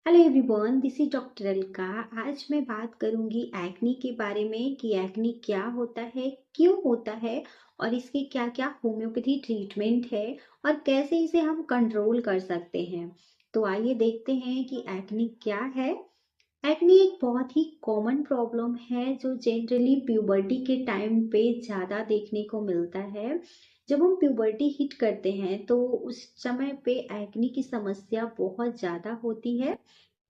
Hello everyone, this is doctor Alka. आज मैं बात करूंगी एक्नी के बारे में कि एक्नी क्या होता है, क्यों होता है और इसके क्या क्या होम्योपैथी ट्रीटमेंट है और कैसे इसे हम कंट्रोल कर सकते हैं। तो आइए देखते हैं कि एक्नी क्या है। एक्ने एक बहुत ही कॉमन प्रॉब्लम है जो जनरली प्यूबर्टी के टाइम पे ज़्यादा देखने को मिलता है। जब हम प्यूबर्टी हिट करते हैं तो उस समय पे एक्ने की समस्या बहुत ज़्यादा होती है।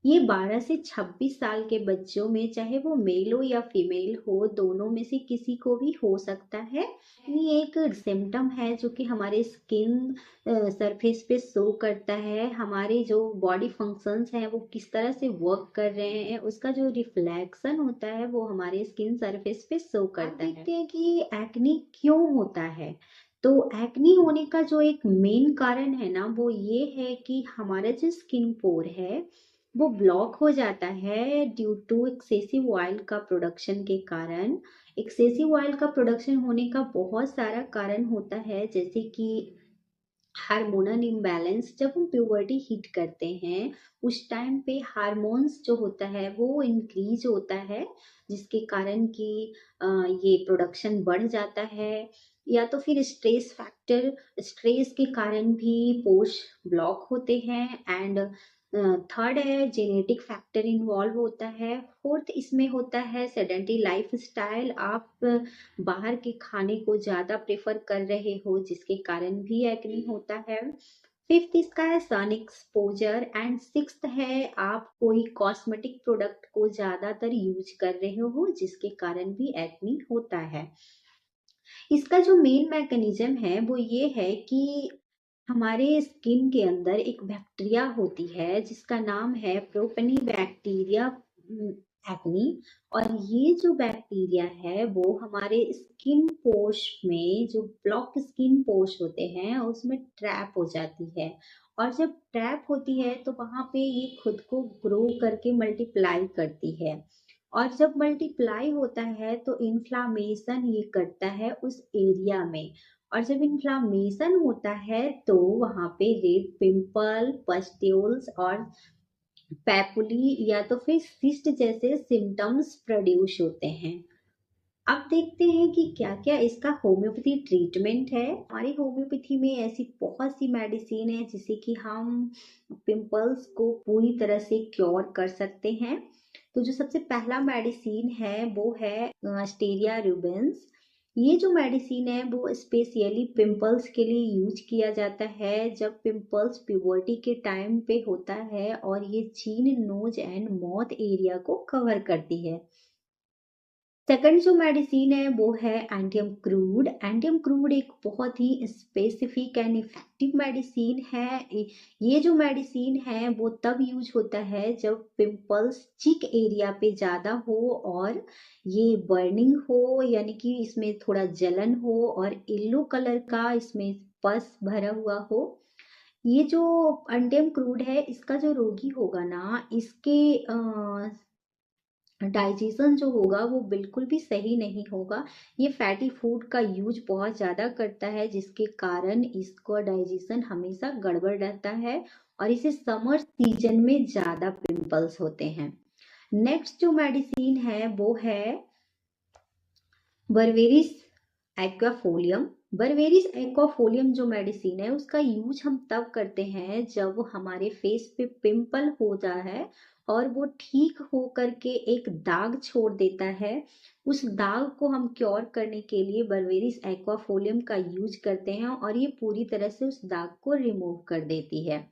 ये 12 से 26 साल के बच्चों में, चाहे वो मेल हो या फीमेल हो, दोनों में से किसी को भी हो सकता है। ये एक सिम्टम है जो कि हमारे स्किन सरफेस पे शो करता है। हमारे जो बॉडी फंक्शंस हैं वो किस तरह से वर्क कर रहे हैं, उसका जो रिफ्लेक्शन होता है वो हमारे स्किन सरफेस पे शो करता है। देखते हैं कि एक्ने क्यों होता है। तो एक्ने होने का जो एक मेन कारण है ना, वो ये है कि हमारा जो स्किन पोर है वो ब्लॉक हो जाता है ड्यू टू एक्सेसिव ऑयल का प्रोडक्शन के कारण। एक्सेसिव ऑयल का प्रोडक्शन होने का बहुत सारा कारण होता है, जैसे कि हार्मोनल इम्बैलेंस। जब हम प्यूबर्टी हिट करते हैं उस टाइम पे हार्मोन्स जो होता है वो इंक्रीज होता है, जिसके कारण कि ये प्रोडक्शन बढ़ जाता है। या तो फिर स्ट्रेस फैक्टर, स्ट्रेस के कारण भी पोर्स ब्लॉक होते हैं। एंड थर्ड है जेनेटिक फैक्टर इन्वॉल्व होता है। फोर्थ इसमें होता है सेडेंटरी लाइफ स्टाइल। आप बाहर के खाने को ज्यादा प्रेफर कर रहे हो, जिसके कारण भी एक्ने होता है। फिफ्थ इसका है सन एक्सपोजर। एंड सिक्स्थ है आप कोई कॉस्मेटिक प्रोडक्ट को ज्यादातर यूज कर रहे हो, जिसके कारण भी एक्ने होता है। इसका जो मेन मैकेनिज्म है वो ये है कि हमारे स्किन के अंदर एक बैक्टीरिया होती है जिसका नाम है प्रोपेनी बैक्टीरिया एक्नी। और ये जो बैक्टीरिया है वो हमारे स्किन पोर्स में, जो ब्लॉक स्किन पोर्स होते हैं उसमें ट्रैप हो जाती है। और जब ट्रैप होती है तो वहां पे ये खुद को ग्रो करके मल्टीप्लाई करती है। और जब मल्टीप्लाई होता है तो इन्फ्लामेशन ये करता है उस एरिया में। और जब इन्फ्लामेशन होता है तो वहां पे रेड पिंपल, पस्ट्यूल्स और पैपुली या तो फिर सिस्ट जैसे सिम्टम्स प्रोड्यूस होते हैं। अब देखते हैं कि क्या क्या इसका होम्योपैथी ट्रीटमेंट है। हमारी होम्योपैथी में ऐसी बहुत सी मेडिसिन है जिससे कि हम पिंपल्स को पूरी तरह से क्योर कर सकते हैं। तो जो सबसे पहला मेडिसिन है वो है स्टेरिया रूबेंस। ये जो मेडिसिन है वो स्पेशली पिंपल्स के लिए यूज किया जाता है जब पिंपल्स प्यूबर्टी के टाइम पे होता है, और ये चीन, नोज एंड माउथ एरिया को कवर करती है। सेकंड जो मेडिसिन है वो है एंटियम क्रूड। एंटियम क्रूड एक बहुत ही स्पेसिफिक एंड इफेक्टिव मेडिसिन है। ये जो मेडिसिन है वो तब यूज होता है जब पिंपल्स चिक एरिया पे ज्यादा हो और ये बर्निंग हो, यानी कि इसमें थोड़ा जलन हो और येलो कलर का इसमें पस भरा हुआ हो। ये जो एंटियम क्रूड है इसका जो रोगी होगा ना, इसके डाइजेशन जो होगा वो बिल्कुल भी सही नहीं होगा। ये फैटी फूड का यूज बहुत ज्यादा करता है, जिसके कारण इसका डाइजेशन हमेशा गड़बड़ रहता है और इसे समर सीजन में ज्यादा पिंपल्स होते हैं। नेक्स्ट जो मेडिसिन है वो है बर्वेरिस एक्वाफोलियम। बर्वेरिस एक्वाफोलियम जो मेडिसिन है उसका यूज हम तब करते हैं जब हमारे फेस पे पिंपल होता है और वो ठीक हो करके एक दाग छोड़ देता है। उस दाग को हम क्योर करने के लिए बर्वेरिस एक्वाफोलियम का यूज करते हैं और ये पूरी तरह से उस दाग को रिमूव कर देती है।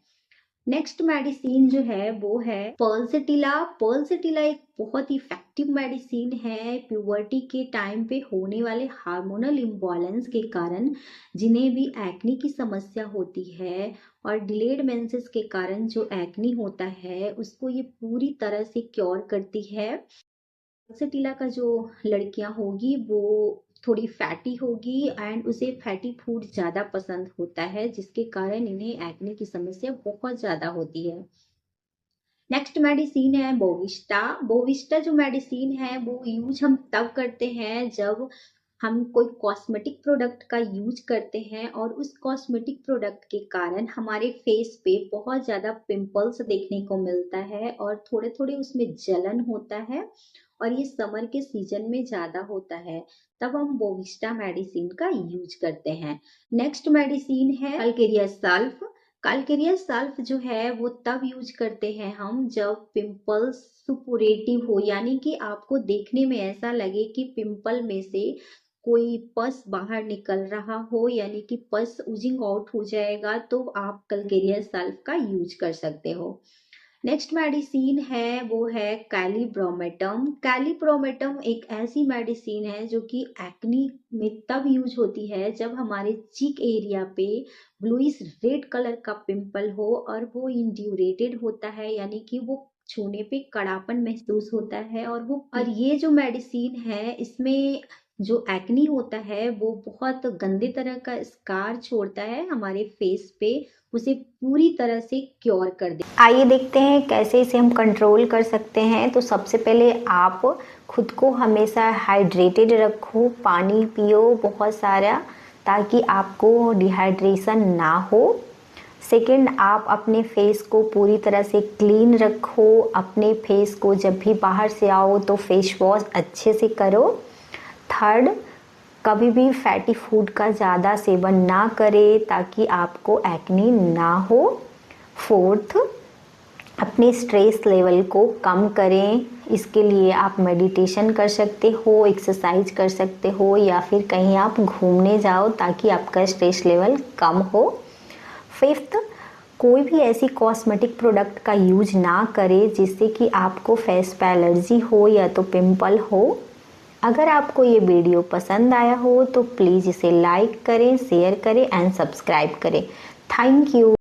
नेक्स्ट मेडिसिन जो है वो है पर्लसेटिला। पर्लसेटिला एक बहुत ही इफेक्टिव मेडिसिन है प्यूबर्टी के टाइम पे होने वाले हार्मोनल इम्बैलेंस के कारण, जिन्हें भी एक्नी की समस्या होती है और डिलेड मेंसेस के कारण जो एक्नी होता है उसको ये पूरी तरह से क्योर करती है। पर्लसेटिला का जो लड़कियां होगी वो थोड़ी फैटी होगी एंड उसे फैटी फूड ज्यादा पसंद होता है, जिसके कारण इन्हें एक्ने की समस्या बहुत ज्यादा होती है। नेक्स्ट मेडिसिन है बोविस्टा। बोविस्टा जो मेडिसिन है वो यूज हम तब करते हैं जब हम कोई कॉस्मेटिक प्रोडक्ट का यूज करते हैं और उस कॉस्मेटिक प्रोडक्ट के कारण हमारे फेस पे बहुत ज़्यादा पिंपल्स देखने को मिलता है और थोड़े थोड़े उसमें जलन होता है, और ये समर के सीजन में ज़्यादा होता है, तब हम बोविस्टा मेडिसिन का यूज करते हैं। नेक्स्ट मेडिसिन है कैलकेरिया सल्फ। कैलकेरिया सल्फ जो है वो तब यूज करते हैं हम जब पिंपल्स सुपुरेटिव हो, यानी कि आपको देखने में ऐसा लगे कि पिंपल में से कोई पस बाहर निकल रहा हो, यानी कि पस उजिंग आउट हो जाएगा, तो आप कैलकेरिया सल्फ का यूज कर सकते हो। नेक्स्ट मेडिसिन है वो है कैलिब्रोमेटम। कैलिब्रोमेटम एक ऐसी मेडिसिन है जो कि एक्नी में तब यूज होती है जब हमारे चीक एरिया पे ब्लूइश रेड कलर का पिंपल हो और वो इंड्यूरेटेड होता है, यानी कि वो छूने पे कड़ापन महसूस होता है। और ये जो मेडिसिन है इसमें जो एक्नी होता है वो बहुत गंदे तरह का स्कार छोड़ता है हमारे फेस पे, उसे पूरी तरह से क्योर कर दे। आइए देखते हैं कैसे इसे हम कंट्रोल कर सकते हैं। तो सबसे पहले आप खुद को हमेशा हाइड्रेटेड रखो, पानी पियो बहुत सारा, ताकि आपको डिहाइड्रेशन ना हो। सेकंड, आप अपने फेस को पूरी तरह से क्लीन रखो। अपने फेस को जब भी बाहर से आओ तो फेस वॉश अच्छे से करो। थर्ड, कभी भी फैटी फूड का ज़्यादा सेवन ना करें ताकि आपको एक्नी ना हो। फोर्थ, अपने स्ट्रेस लेवल को कम करें। इसके लिए आप मेडिटेशन कर सकते हो, एक्सरसाइज कर सकते हो, या फिर कहीं आप घूमने जाओ ताकि आपका स्ट्रेस लेवल कम हो। फिफ्थ, कोई भी ऐसी कॉस्मेटिक प्रोडक्ट का यूज ना करें जिससे कि आपको फेस पे एलर्जी हो या तो पिंपल हो। अगर आपको ये वीडियो पसंद आया हो तो प्लीज़ इसे लाइक करें, शेयर करें एंड सब्सक्राइब करें। Thank you.